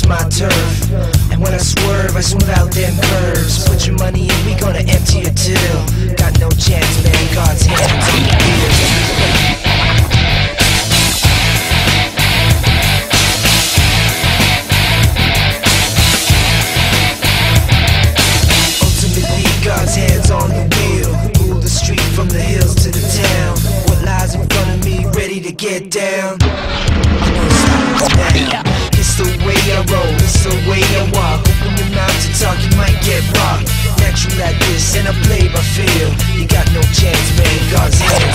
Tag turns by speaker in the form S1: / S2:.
S1: is my turf. And when I swerve, I smooth out them curves. Put your money in, we gonna empty your till. Got no chance, man, God's hands on the wheel. God's hands on the wheel. Rule the street from the hills to the town. What lies in front of me, ready to get down. I'm gonna stop now. It's the way I roll, it's the way I walk. Open your mouth to talk, you might get rocked. Natural like this, and I play by feel. You got no chance, man, God's hands